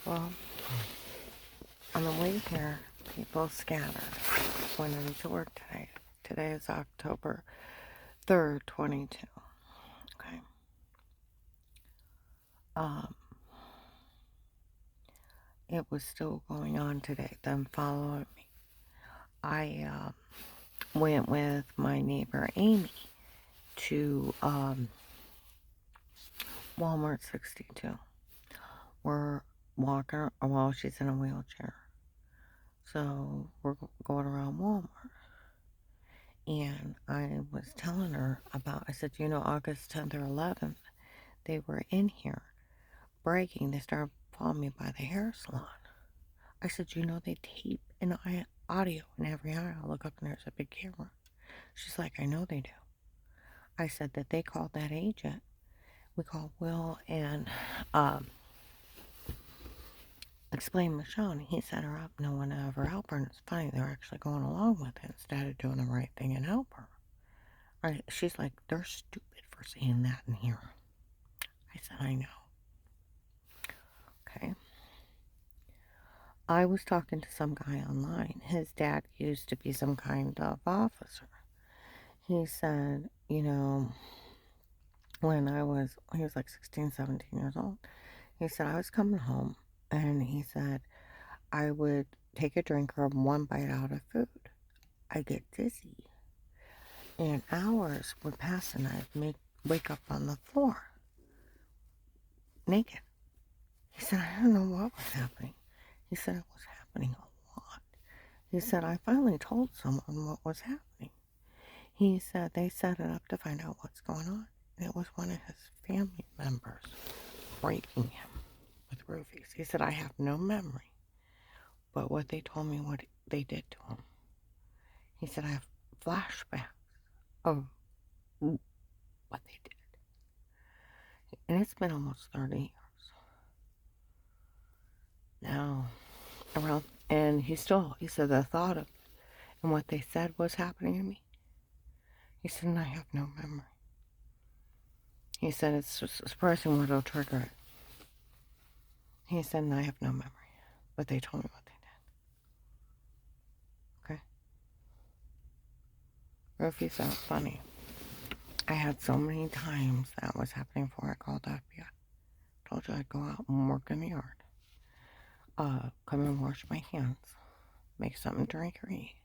Well, on the way here, people scattered. Went into work today. Today is October 3rd, 22. Okay. Um, it was still going on today. Them following me. I went with my neighbor Amy to Walmart 62. We're walking, well, she's in a wheelchair. So we're going around Walmart. And I was telling her about, I said, August 10th or 11th, they were in here bragging. They started following me by the hair salon. I said, they tape an audio in every aisle. I look up and there's a big camera. She's like, I know they do. I said that they called that agent. We called Will and explained Michelle, and he set her up. No one ever helped her. And it's funny, they're actually going along with it instead of doing the right thing and help her. She's like, they're stupid for saying that in here. I said, I know. Okay. I was talking to some guy online. His dad used to be some kind of officer. He said, when he was like 16, 17 years old. He said, I was coming home and he said, I would take a drink or one bite out of food. I get dizzy. And hours would pass and I'd wake up on the floor naked. He said, I don't know what was happening. He said it was happening a lot. He said, I finally told someone what was happening. He said they set it up to find out what's going on. And it was one of his family members breaking him with roofies. He said, I have no memory, but what they told me what they did to him. He said, I have flashbacks of what they did. And it's been almost 30 years. Now, and he said the thought of and what they said was happening to me. He said, and I have no memory. He said, it's surprising what'll trigger it. He said, and I have no memory, but they told me what they did. Okay? Roofies aren't funny. I had so many times that was happening before I called the FBI. Told you I'd go out and work in the yard. Come and wash my hands. Make something to drink or eat.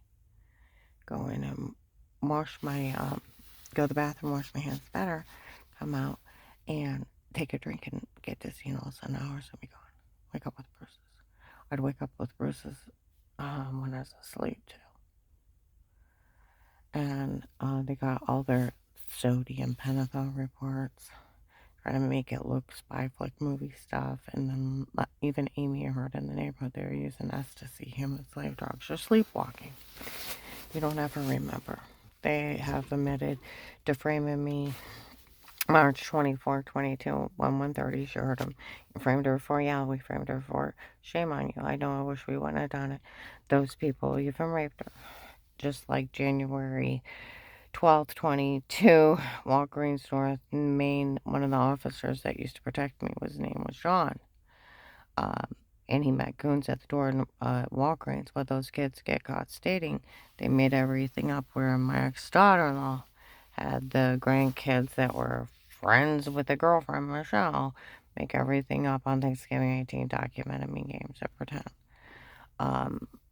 Go in and go to the bathroom, wash my hands better, come out and take a drink and get dizzy, and all of a sudden hours would be gone. Wake up with bruises. I'd wake up with bruises when I was asleep too. And they got all their sodium pentothal reports, try to make it look spy flick movie stuff, and then even Amy heard in the neighborhood they were using ecstasy, human slave drugs, or sleepwalking. You don't ever remember. They have admitted to framing me March 24, 22, 1:30. She heard them. You framed her for, yeah, we framed her for. Shame on you. I know, I wish we wouldn't have done it. Those people even raped her. Just like January 12th, 22, Walgreens North Main, one of the officers that used to protect me, his name was John. And he met goons at the door in Walgreens. But those kids get caught stating they made everything up, where my ex-daughter-in-law had the grandkids that were friends with the girlfriend, Michelle, make everything up on Thanksgiving 18, documented me games of pretend.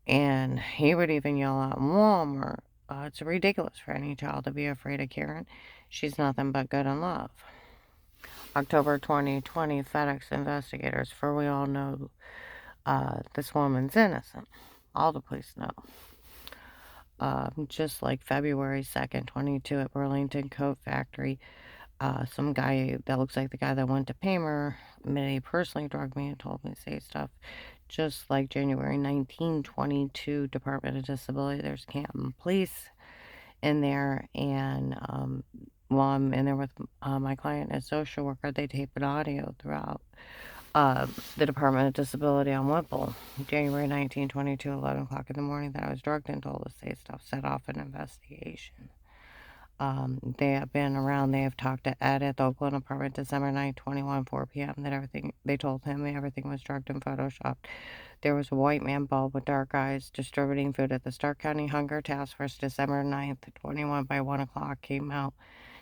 And he would even yell out in Walmart, it's ridiculous for any child to be afraid of Karen. She's nothing but good and love. October 2020, FedEx investigators, for we all know this woman's innocent. All the police know. Just like February 2nd, 22, at Burlington Coat Factory, some guy that looks like the guy that went to Paymer he personally drugged me and told me to say stuff. Just like January 19, 22, Department of Disability, there's Canton Police in there, and while I'm in there with my client as social worker, they tape an audio throughout the Department of Disability on Whipple, January 19, 22, 11 o'clock in the morning, that I was drugged and told to say stuff, set off an investigation. They have been around. They have talked to Ed at the Oakland apartment December 9th, 21, 4 p.m. They told him everything was drugged and photoshopped. There was a white man bald with dark eyes distributing food at the Stark County Hunger Task Force December 9th, 21 by 1 o'clock came out.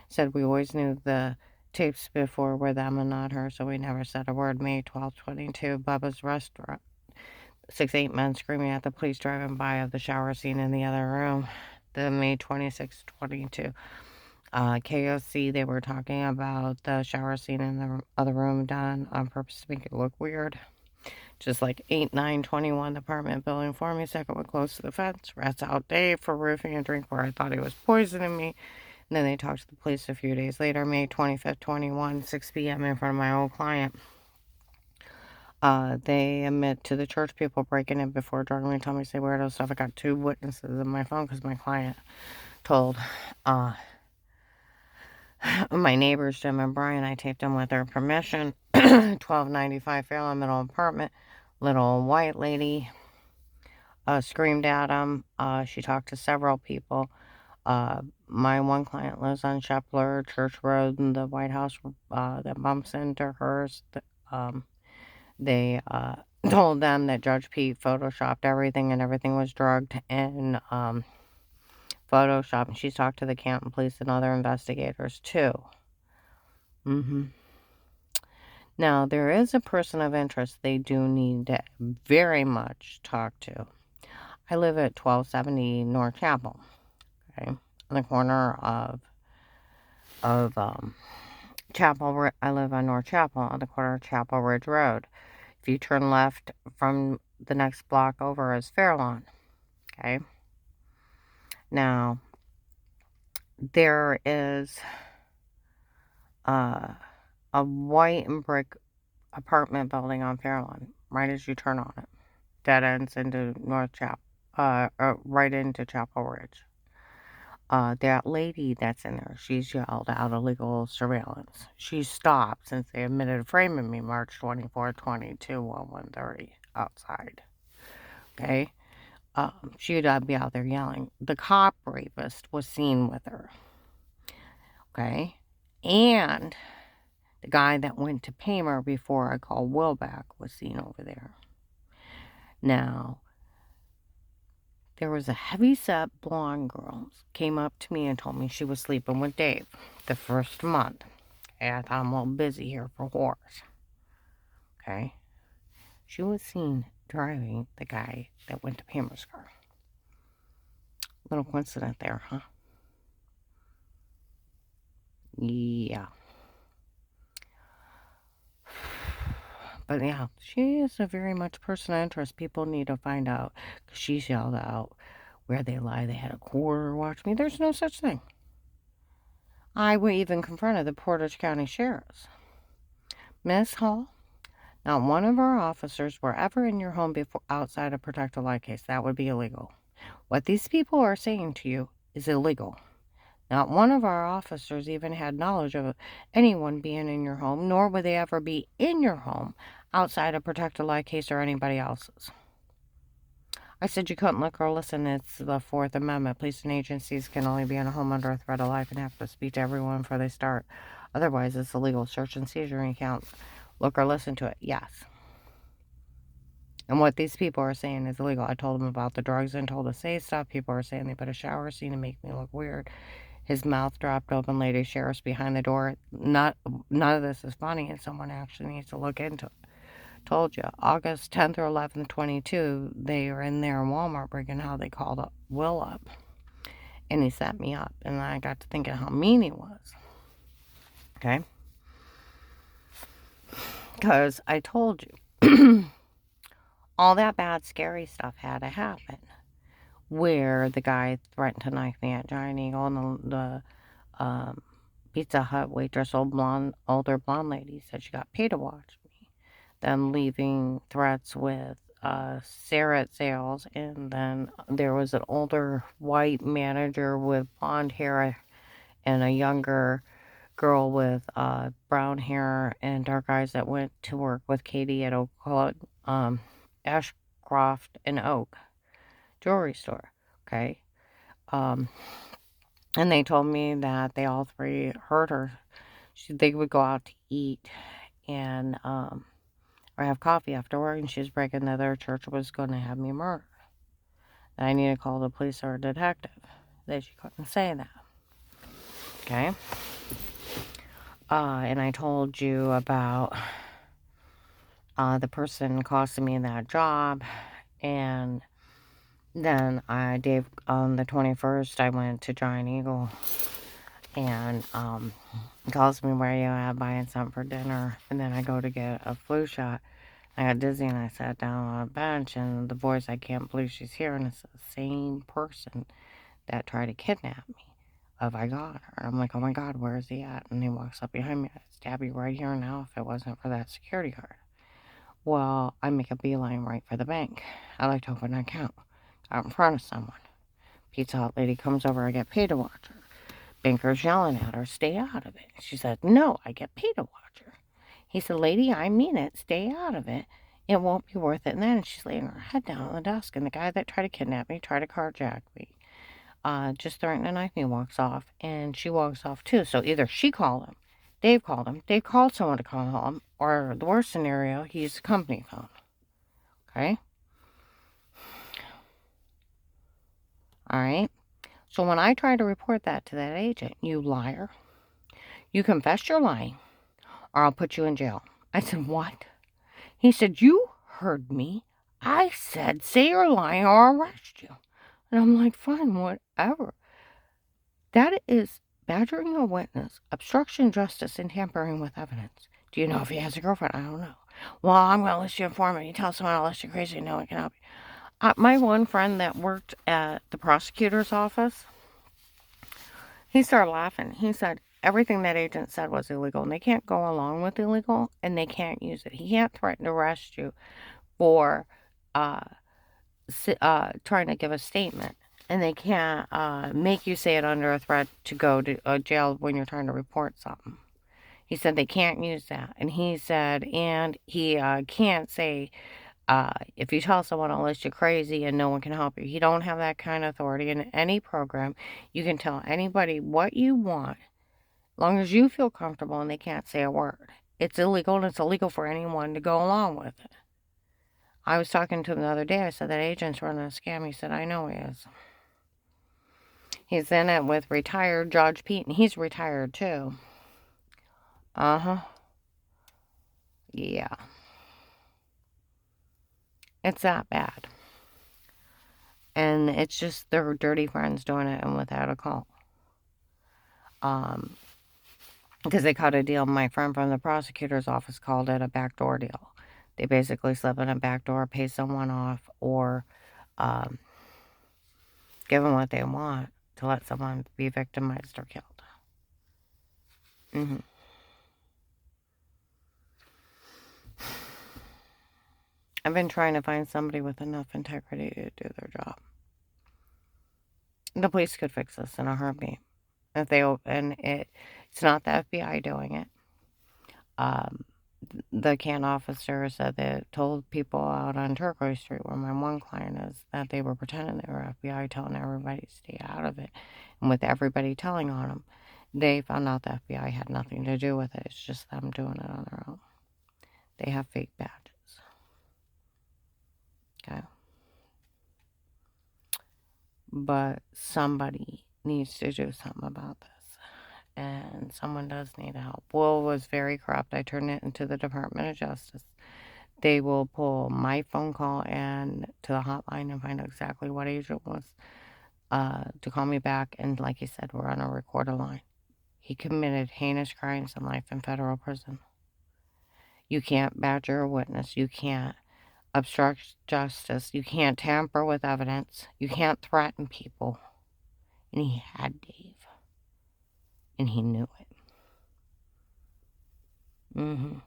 Said we always knew the tapes before were them and not her, so we never said a word. May 12th, 22, Bubba's Restaurant. 6, 8 men screaming at the police driving by of the shower scene in the other room. The May 26th, 22. KOC, they were talking about the shower scene in the other room done on purpose to make it look weird. Just like 8, 9, 21, the apartment building for me. Second one close to the fence. Rats out Dave for roofing a drink where I thought he was poisoning me. And then they talked to the police a few days later, May 25th, 21, 6 p.m. in front of my old client. They admit to the church people breaking in before drugging me, told me to say weirdo stuff. I got 2 witnesses in my phone because my client told my neighbors, Jim and Brian, I taped them with their permission. 1295 Fairlawn Middle apartment. Little white lady screamed at him. She talked to several people. My one client lives on Shepler Church Road in the White House that bumps into hers. They told them that Judge Pete photoshopped everything and everything was drugged and photoshopped. And she's talked to the Canton police and other investigators too. Now, there is a person of interest they do need to very much talk to. I live at 1270 North Chapel, okay, on the corner of Chapel. I live on North Chapel on the corner of Chapel Ridge Road. If you turn left from the next block over is Fairlawn, okay. Now, there is a white and brick apartment building on Fairlawn right as you turn on it. Dead ends into North Chapel, right into Chapel Ridge. That lady that's in there, she's yelled out illegal surveillance. She stopped since they admitted framing me March 24, 22, 1:30 outside. Okay? She'd be out there yelling. The cop rapist was seen with her. Okay? And the guy that went to Paymer before I called Will back was seen over there. Now, there was a heavy-set blonde girl came up to me and told me she was sleeping with Dave the first month. And I thought I'm a little busy here for whores. Okay? She was seen driving the guy that went to Pamper's car. Little coincidence there, huh? Yeah. But yeah, she is a very much person of interest. People need to find out. Because she's yelled out where they lie. They had a quarter watch me. There's no such thing. I even confronted the Portage County Sheriffs. Miss Hall, not one of our officers were ever in your home before outside a protected light case. That would be illegal. What these people are saying to you is illegal. Not one of our officers even had knowledge of anyone being in your home, nor would they ever be in your home outside a protected light case or anybody else's. I said you couldn't look or listen. It's the Fourth Amendment. Police and agencies can only be in a home under a threat of life and have to speak to everyone before they start. Otherwise, it's illegal search and seizure, and you can't look or listen to it. Yes. And what these people are saying is illegal. I told them about the drugs and told to say stuff. People are saying they put a shower scene to make me look weird. His mouth dropped open. Lady sheriff's behind the door. None of this is funny, and someone actually needs to look into it. Told you, August 10th or 11th, 22, they were in there in Walmart breaking how they called up Will up. And he set me up. And I got to thinking how mean he was. Okay? Because I told you, all that bad, scary stuff had to happen. Where the guy threatened to knife me at Giant Eagle, and the Pizza Hut waitress, older blonde lady, said she got paid to watch me. Then leaving threats with Sarah at sales, and then there was an older white manager with blonde hair and a younger girl with brown hair and dark eyes that went to work with Katie at Ashcroft and Oak jewelry store. Okay. And they told me that they all three heard her. They would go out to eat and or have coffee after work, and she was breaking that their church was going to have me murdered. And I need to call the police or a detective. That she couldn't say that. Okay? And I told you about the person costing me that job. And then Dave, on the 21st, I went to Giant Eagle. And he calls me, where you at, buying something for dinner. And then I go to get a flu shot. I got dizzy and I sat down on a bench. And the voice, I can't believe she's here. And it's the same person that tried to kidnap me. I got her. I'm like, oh my God, where is he at? And he walks up behind me. I'd stab you right here now if it wasn't for that security guard. Well, I make a beeline right for the bank. I like to open an account. Out in front of someone. Pizza Hut lady comes over. I get paid to watch her. Banker's yelling at her, stay out of it. She said, no, I get paid to watch her. He said, lady, I mean it. Stay out of it. It won't be worth it. And then she's laying her head down on the desk. And the guy that tried to kidnap me, tried to carjack me, just threatened to knife me, walks off. And she walks off too. So either she called him, Dave called someone to call him, or the worst scenario, he used a company phone. Okay? All right? So when I tried to report that to that agent, you liar, you confessed you're lying, or I'll put you in jail. I said, what? He said, you heard me. I said, say you're lying or I'll arrest you. And I'm like, fine, whatever. That is badgering a witness, obstruction of justice, and tampering with evidence. Do you know if he has a girlfriend? I don't know. Well, I'm going to list you informant. You tell someone I'll list you crazy, no one can help you. My one friend that worked at the prosecutor's office, he started laughing. He said everything that agent said was illegal, and they can't go along with illegal, and they can't use it. He can't threaten to arrest you for trying to give a statement, and they can't make you say it under a threat to go to jail when you're trying to report something. He said they can't use that, and he said, and he can't say, if you tell someone I'll list you crazy and no one can help you. He don't have that kind of authority in any program. You can tell anybody what you want, as long as you feel comfortable and they can't say a word. It's illegal, and it's illegal for anyone to go along with it. I was talking to him the other day. I said that agent's running a scam. He said, I know he is. He's in it with retired Judge Pete, and he's retired too. Yeah. It's that bad. And it's just their dirty friends doing it and without a call. Because they cut a deal. My friend from the prosecutor's office called it a backdoor deal. They basically slip in a backdoor, pay someone off, or give them what they want to let someone be victimized or killed. I've been trying to find somebody with enough integrity to do their job. The police could fix this in a heartbeat. If they open it, it's not the FBI doing it. The can officer said they told people out on Turquoise Street, where my one client is, that they were pretending they were FBI, telling everybody to stay out of it. And with everybody telling on them, they found out the FBI had nothing to do with it. It's just them doing it on their own. They have fake badges. Okay. But somebody needs to do something about this. And someone does need help. Will was very corrupt. I turned it into the Department of Justice. They will pull my phone call and to the hotline and find out exactly what agent was to call me back. And like he said, we're on a recorder line. He committed heinous crimes in life in federal prison. You can't badger a witness. You can't obstruct justice. You can't tamper with evidence. You can't threaten people. And he had Dave. And he knew it.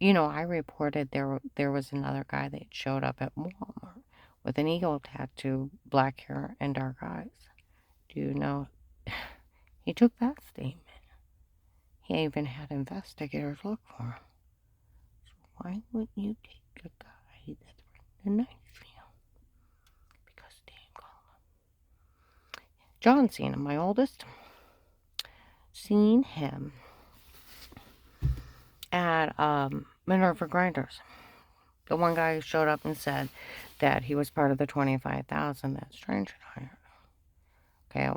You know, I reported there was another guy that showed up at Walmart with an eagle tattoo, black hair, and dark eyes. Do you know? He took that statement. He even had investigators look for him. So why wouldn't you take the guy that threatened to knife you? Because Dave called him. John Cena, my oldest, seen him at Minerva Grinders. The one guy who showed up and said that he was part of the 25,000 that Stranger hired. Okay,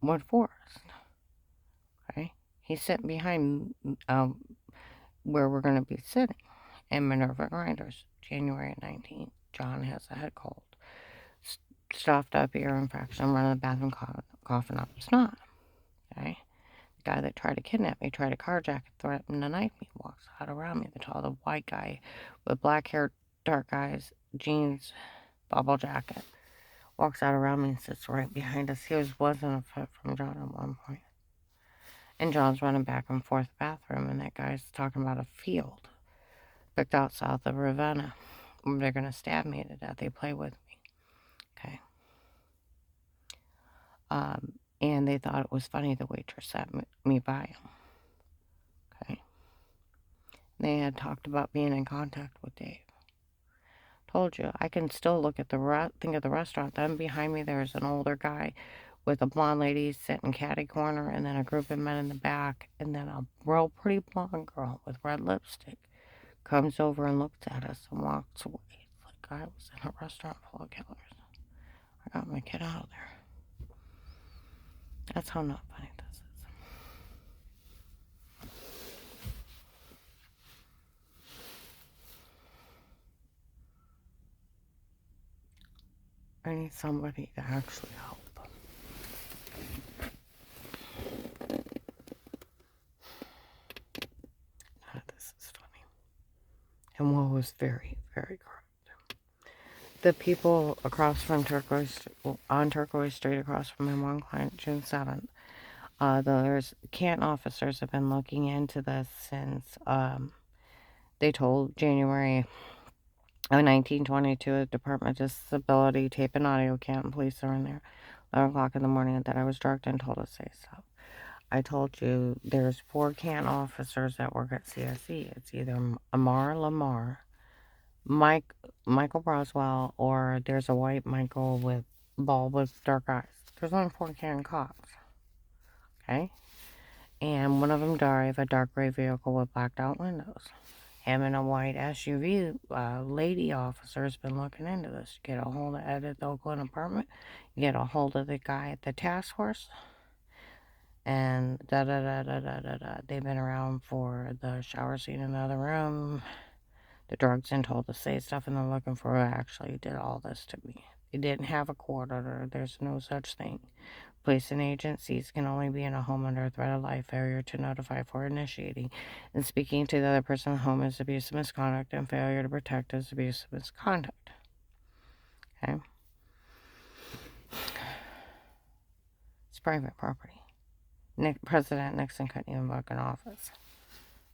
Wood Forest. Okay, he's sitting behind where we're going to be sitting in Minerva Grinders, January 19th. John has a head cold, stuffed up ear infection, running the bathroom, coughing up snot. Okay, the guy that tried to kidnap me, tried to carjack, threatened to knife me, walks out around me. The tall, the white guy with black hair, dark eyes, jeans, bubble jacket, walks out around me and sits right behind us. He wasn't a fit from John at one point. And John's running back and forth the bathroom, and that guy's talking about a field picked out south of Ravenna. They're going to stab me to death. They play with me. Okay. And they thought it was funny the waitress sat me by him. Okay. They had talked about being in contact with Dave. Told you, I can still look at the think of the restaurant. Then behind me there's an older guy with a blonde lady sitting catty corner, and then a group of men in the back, and then a real pretty blonde girl with red lipstick comes over and looks at us and walks away. It's like I was in a restaurant full of killers. I got my kid out of there. That's how not funny this is. I need somebody to actually help. This is funny. And what was very, very correct. The people across from on Turquoise Street, across from my one client, June 7th, there's Canton officers have been looking into this since they told January of 1922, the Department of Disability tape and audio. Canton police are in there 11 o'clock in the morning, that I was drugged and told to say so. I told you there's 4 Canton officers that work at CSE. It's either Amar Lamar, Michael Broswell, or there's a white Michael with bald with dark eyes. There's only 4 Canton cops. Okay? And one of them drive a dark gray vehicle with blacked out windows. Him in a white SUV. Lady officer has been looking into this. Get a hold of Ed at the Oakland apartment. Get a hold of the guy at the task force. And they've been around for the shower scene in the other room. The drugs and told to say stuff, and they're looking for who actually did all this to me. They didn't have a court order. There's no such thing. Police and agencies can only be in a home under threat of life. Failure to notify for initiating and speaking to the other person in the home is abuse of misconduct, and failure to protect is abuse of misconduct. Okay? It's private property. President Nixon couldn't even book an office.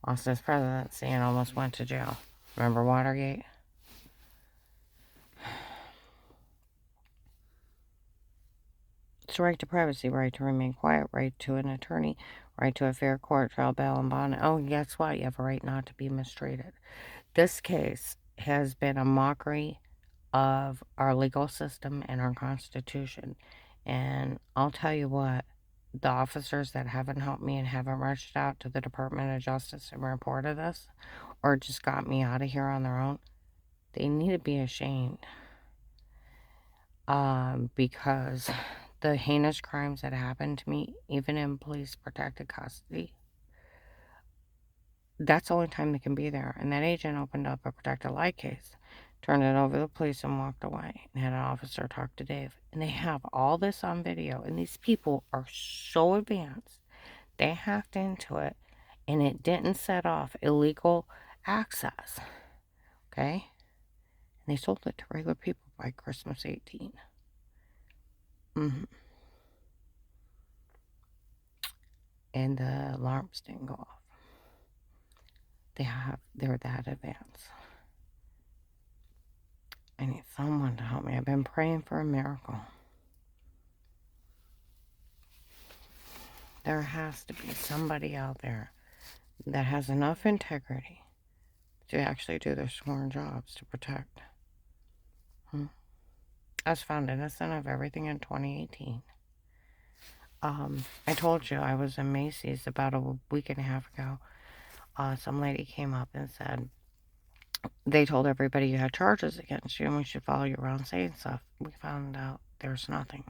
Lost his presidency and almost went to jail. Remember Watergate? It's right to privacy, right to remain quiet, right to an attorney, right to a fair court, trial, bail, and bond. Oh, guess what? You have a right not to be mistreated. This case has been a mockery of our legal system and our Constitution. And I'll tell you what, the officers that haven't helped me and haven't reached out to the Department of Justice and reported this, or just got me out of here on their own, they need to be ashamed. Because the heinous crimes that happened to me, even in police protected custody, that's the only time they can be there. And that agent opened up a protected light case, turned it over to the police, and walked away, and had an officer talk to Dave. And they have all this on video, and these people are so advanced, they hacked into it, and it didn't set off illegal access. Okay? And they sold it to regular people by Christmas 18. And the alarms didn't go off. They're that advanced. I need someone to help me. I've been praying for a miracle. There has to be somebody out there that has enough integrity to actually do their sworn jobs to protect. I was found innocent of everything in 2018. I told you I was in Macy's about a week and a half ago. Some lady came up and said they told everybody you had charges against you and we should follow you around saying stuff. We found out there's nothing.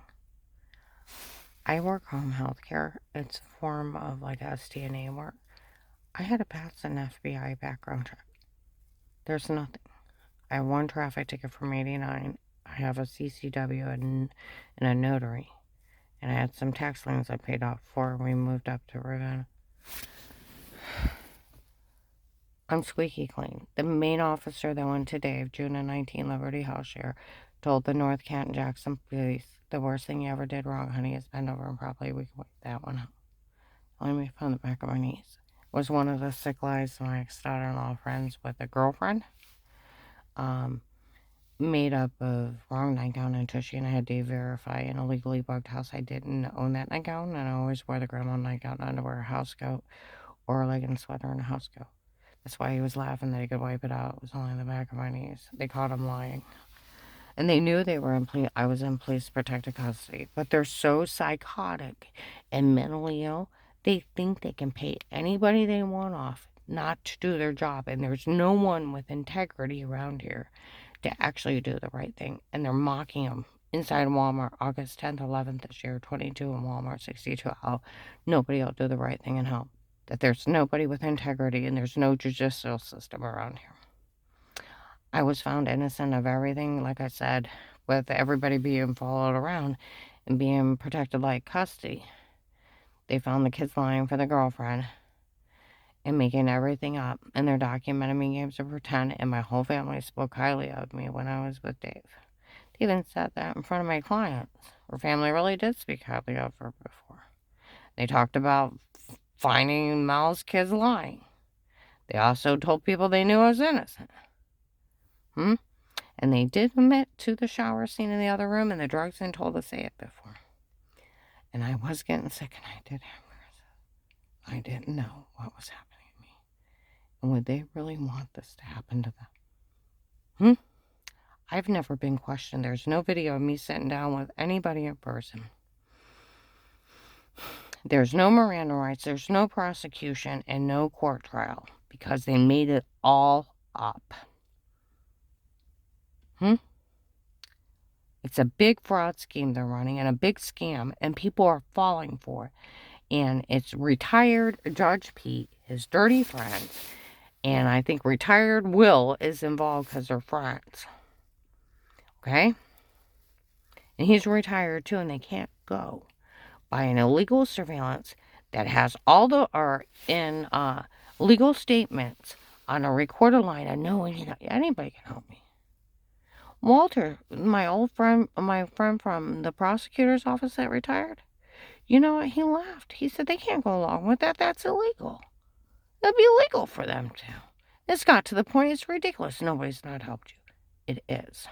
I work home health care. It's a form of like STNA work. I had to pass an FBI background check. There's nothing. I have one traffic ticket from 89. I have a CCW and a notary. And I had some tax liens I paid off before we moved up to Ravenna. I'm squeaky clean. The main officer that went today of June 19 Liberty House Share told the North Canton Jackson police the worst thing you ever did wrong, honey, is bend over and probably we can wipe that one out. Let me find the back of my knees. Was one of the sick lies my ex-daughter-in-law friends with a girlfriend. Made up of wrong nightgown and tushy, and I had to verify an illegally bugged house. I didn't own that nightgown, and I always wore the grandma nightgown underwear, a house coat, or a legging sweater and a house coat. That's why he was laughing that he could wipe it out. It was only the back of my knees. They caught him lying. And they knew they were I was in police protective custody. But they're so psychotic and mentally ill, they think they can pay anybody they want off not to do their job. And there's no one with integrity around here to actually do the right thing. And they're mocking them inside Walmart August 10th, 11th this year, 22 in Walmart, 62 out. Nobody will do the right thing and help. That there's nobody with integrity and there's no judicial system around here. I was found innocent of everything, like I said, with everybody being followed around and being protected like custody. They found the kids lying for the girlfriend and making everything up, and they're documenting me games of pretend, and my whole family spoke highly of me when I was with Dave. They even said that in front of my clients. Her family really did speak highly of her before. They talked about finding Mal's kids lying. They also told people they knew I was innocent. And they did admit to the shower scene in the other room and the drugs and told us they had before. And I was getting sick and I did have MRSA. I didn't know what was happening to me. And would they really want this to happen to them? I've never been questioned. There's no video of me sitting down with anybody in person. There's no Miranda rights, there's no prosecution, and no court trial because they made it all up. It's a big fraud scheme they're running and a big scam, and people are falling for it. And it's retired Judge Pete, his dirty friends, and I think retired Will is involved because they're friends. Okay? And he's retired too, and they can't go by an illegal surveillance that has all the legal statements on a recorded line. And no one, anybody can help me. Walter, my old friend, my friend from the prosecutor's office that retired, you know what? He laughed. He said they can't go along with that. That's illegal. It'd be illegal for them to. It's got to the point it's ridiculous. Nobody's not helped you. It is.